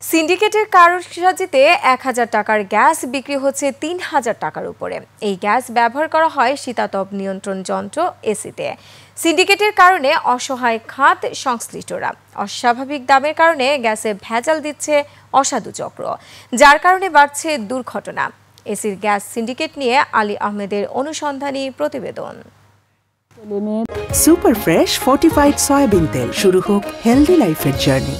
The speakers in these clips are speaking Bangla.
সিন্ডিকেটের কারসাজিতে ১,০০০ টাকার গ্যাস বিক্রি হচ্ছে ৩,০০০ টাকার উপরে। এই গ্যাস ব্যবহার করা হয় শীতাতপ নিয়ন্ত্রণ যন্ত্র এসিতে। সিন্ডিকেটের কারণে অসহায় খাত সংশ্লিষ্টরা। অস্বাভাবিক দামের কারণে গ্যাসে ভেজাল দিচ্ছে অসাধু চক্র, যার কারণে বাড়ছে দুর্ঘটনা। এসির গ্যাস সিন্ডিকেট নিয়ে আলী আহমেদের অনুসন্ধানী প্রতিবেদন। সুপার ফ্রেশ ফর্টিফাইড সয়াবিন তেল, শুরু হোক হেলদি লাইফের জার্নি।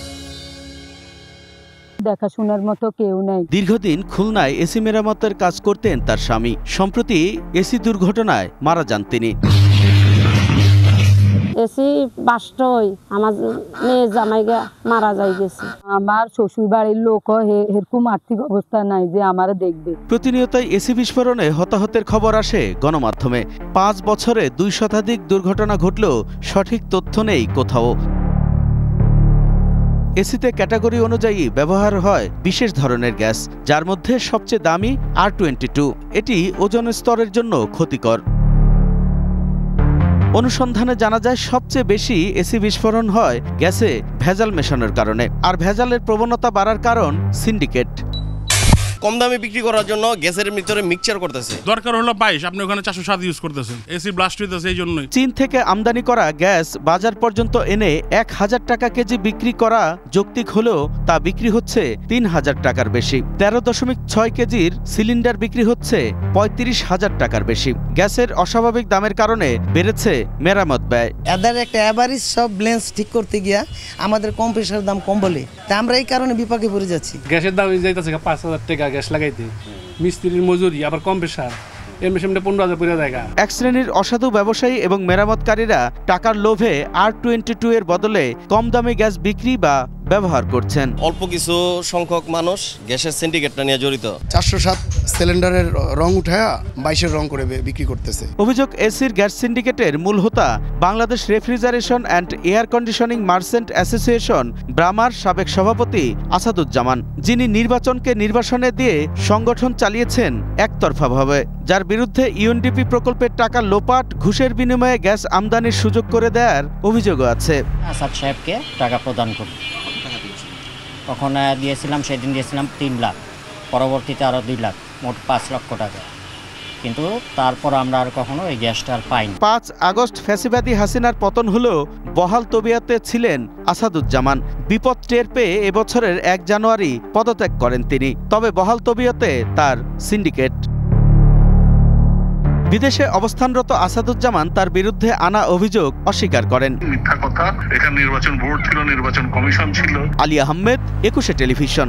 দেখাশোনার মতো কেউ নাই। দীর্ঘদিন খুলনায় এসি মেরামতের কাজ করতেন তার স্বামী। সম্প্রতি এসি দুর্ঘটনায় মারা যান তিনি। এসি বাস্টই আমার মেয়ে জামাইগা মারা যাই গেছে। আমার শ্বশুর বাড়ির লোক এরকম আর্থিক অবস্থা নাই যে আমারে দেখবে। প্রতিনিয়তই এসি বিস্ফোরণে হতাহতের খবর আসে গণমাধ্যমে। 5 বছরে 2 শতাধিক দুর্ঘটনা ঘটলেও সঠিক তথ্য নেই কোথাও। এসিতে ক্যাটাগরি অনুযায়ী ব্যবহার হয় বিশেষ ধরনের গ্যাস, যার মধ্যে সবচেয়ে দামি R22। এটি ওজোন স্তরের জন্য ক্ষতিকর। অনুসন্ধানে জানা যায় সবচেয়ে বেশি এসি বিস্ফোরণ হয় গ্যাসে ভেজাল মেশানোর কারণে। আর ভেজালের প্রবণতা বাড়ার কারণ সিন্ডিকেট। কম দামে বিক্রি করার জন্য গ্যাসের ভিতরে মিক্সচার করতেছে। দরকার হলো 22, আপনি ওখানে 407 ইউজ করতেছেন। এসি ব্লাস্ট হইতেছে এই জন্যই। চীন থেকে আমদানি করা গ্যাস বাজার পর্যন্ত এনে ১,০০০ টাকা কেজি বিক্রি করা যৌক্তিক হলেও তা বিক্রি হচ্ছে ৩,০০০ টাকার বেশি। 13.6 কেজির সিলিন্ডার বিক্রি হচ্ছে ৩৫,০০০ টাকার বেশি। গ্যাসের অস্বাভাবিক দামের কারণে বেড়েছে মেরামত ব্যয়। এদের একটা অ্যাভারেজ সব ব্লেন্স ঠিক করতে গিয়া আমাদের কম্প্রেসার দাম কম বলে, তা আমরা এই কারণে বিপাকে পড়ে যাচ্ছি। গ্যাসের দাম যাইতেছে ৫,০০০ টাকা গ্যাস লাগাইতে, মিস্ত্রির মজুরি, আবার কম্প্রেসার, এর মেশিনটা 15,০০০ পড়ে যায়। এক শ্রেণীর অসাধু ব্যবসায়ী এবং মেরামতকারীরা টাকার লোভে R22 এর বদলে কম দামে গ্যাস বিক্রি বা ব্যবহার করছেন। অল্প কিছু সংখ্যক মানুষ গ্যাসের সিন্ডিকেটটা নিয়ে জড়িত। 407 সিলিন্ডারের রং উঠায়া 22-এর রং করে বিক্রি করতেছে। অভিযোগ, এসির গ্যাস সিন্ডিকেটের মূল হোতা Bangladesh refrigeration and air conditioning merchant association ব্রামার সাবেক সভাপতি আসাদুজ্জামান, যিনি নির্বাচনকে নির্বাসনে দিয়ে সংগঠন চালিয়েছেন একতরফাভাবে, যার বিরুদ্ধে ইউএনডিপি প্রকল্পের টাকা লোপাট, ঘুষের বিনিময়ে গ্যাস আমদানির সুযোগ করে দেওয়ার অভিযোগও আছে। আসাদ সাহেবকে টাকা প্রদান করি, তখন সেদিন দিয়েছিলাম 3 লাখ, পরবর্তীতে আরও 2 লাখ, মোট 5 লক্ষ টাকা। কিন্তু তারপর আমরা আর কখনো এই গ্যাসটা আর পাইনি। 5 আগস্ট ফ্যাসিবাদী হাসিনার পতন হলেও বহাল তবিয়তে ছিলেন আসাদুজ্জামান। বিপদ টের পেয়ে এবছরের 1 জানুয়ারি পদত্যাগ করেন তিনি। তবে বহাল তবিয়তে তার সিন্ডিকেট। বিদেশে অবস্থানরত আসাদুজ্জামান তার বিরুদ্ধে আনা অভিযোগ অস্বীকার করেন। মিথ্যা কথা, এখানে নির্বাচন বোর্ড ছিল, নির্বাচন কমিশন ছিল। আলী আহমেদ, 21 টেলিভিশন।